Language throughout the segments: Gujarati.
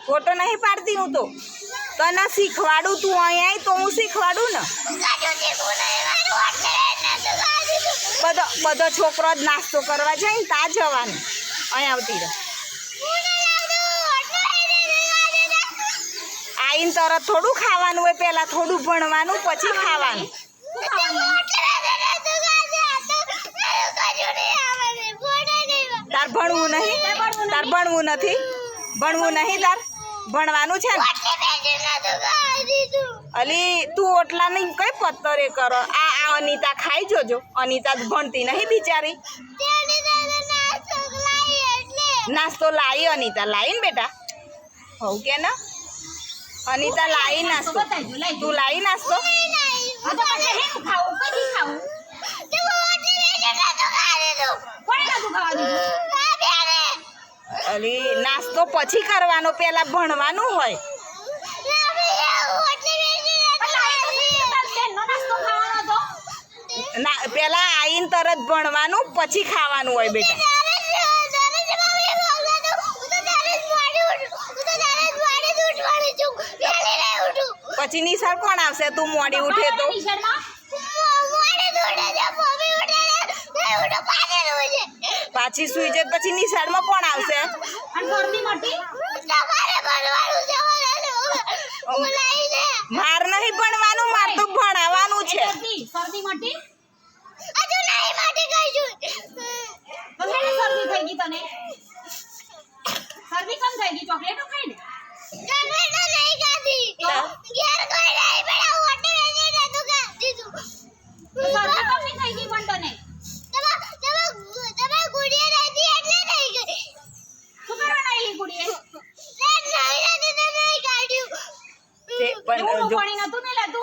ફોટો નહીં પાડતી હું તો તને શીખવાડું તું અહીંયા આવી તો હું શીખવાડું ને બધો છોકરો જ નાસ્તો કરવા જાય ને ત્યાં જવાનું અહીં આવતી રહે આવીને તરત થોડું ખાવાનું હોય પહેલાં થોડું ભણવાનું પછી ખાવાનું તાર ભણવું નહીં તાર ભણવું નથી ભણવું નહીં તાર ભણવાનું છે ને અલી તું ઓટલા નહીં કઈ પત્તરે કરો આ અનિતા ખાઈ જોજો અનિતા ભણતી નહીં બિચારી નાસ્તો લાવી અનિતા લાવી ને બેટા હોવ કે ને અનિતા લાવી નાસ્તો તું લાવી નાસ્તો અલી નાસ્તો પછી કરવાનો પેલા ભણવાનું હોય પેલા આવીને તરત ભણવાનું પછી ખાવાનું હોય બેટા પછી નિશાળ કોણ આવશે તું મોડી ઉઠે તો પાછી સુઈ જાય પછી નિશાળમાં કોણ આવશે માર નહીં ભણવાનું માર તો ભણાવવાનું છે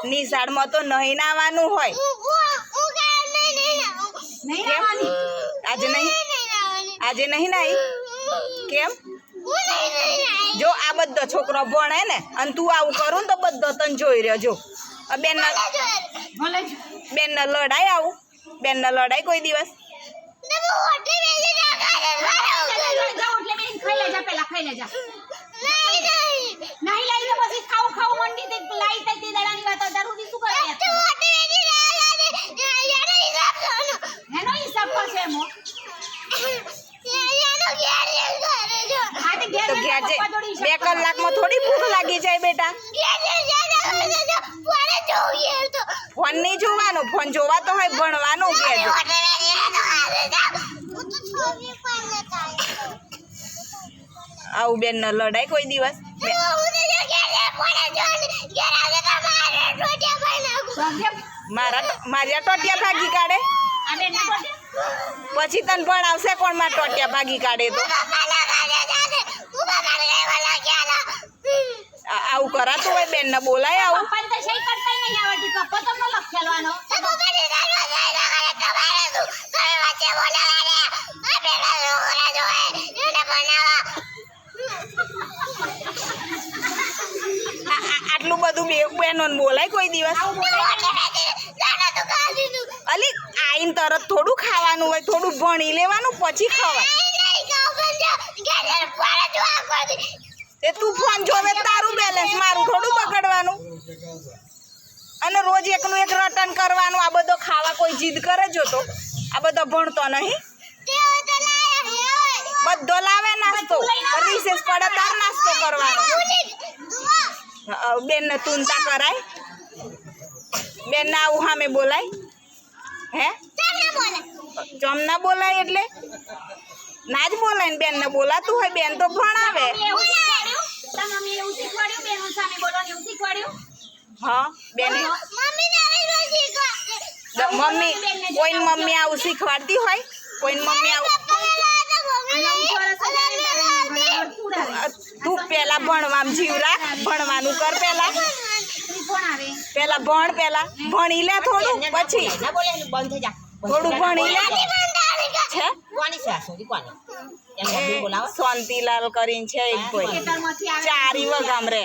નિશાળમાં તો નહીં નાવાનું હોય આજે નહીં નાઈ કેમ જો આ બધો છોકરો ભણે ને અને તું આવું કરું તો બધો તને જોઈ રહ્યો જો બેનને લડાય આવું બેનને લડાય કોઈ દિવસ બે કલાકમાં થોડી ભૂખ લાગી જાય બેટા ફોન નહીં જોવાનો ફોન જોવાતો હોય ભણવાનું આવું બેન ન લડાય કોઈ દિવસ મારા ટોટિયા ભાગી કાઢે પછી તને ભણાવશે કોણ મારા ટોટિયા ભાગી કાઢે તો આવું કરાતું હોય બેન ને બોલાય આવું આટલું બધું બેનો બોલાય કોઈ દિવસ અલી આઈને તરત થોડું ખાવાનું હોય થોડું ભણી લેવાનું પછી ખવાય તે તું ફોન જોવે તારું બેલેન્સ મારું થોડું બગડવાનું અને રોજ એકનું એક રટન કરવાનું આ બધો ખાવા કોઈ જીદ કરે જો તો આ બધો ભણતો નહીં બધો લાવે નાસ્તો રિસેસ પડે તાર નાસ્તો કરવાનો બેન ને તુનતા કરાય બેન ને આવું સામે બોલાય હે ચમ ના બોલાય એટલે ના જ બોલાય ને બેન ને બોલાતું હોય બેન તો ભણાવે હા બેન મમ્મી કોઈ મમ્મી આવું શીખવાડતી હોય કોઈ મમ્મી આવું તું પેલા ભણવામાં જીવ રાખ ભણવાનું કર પેલા ભણ પેલા ભણી લે થોડું પછી થોડું ભણી લે છે શાંતિલાલ કરીને છે એક ભાઈ ચારી વગામ રે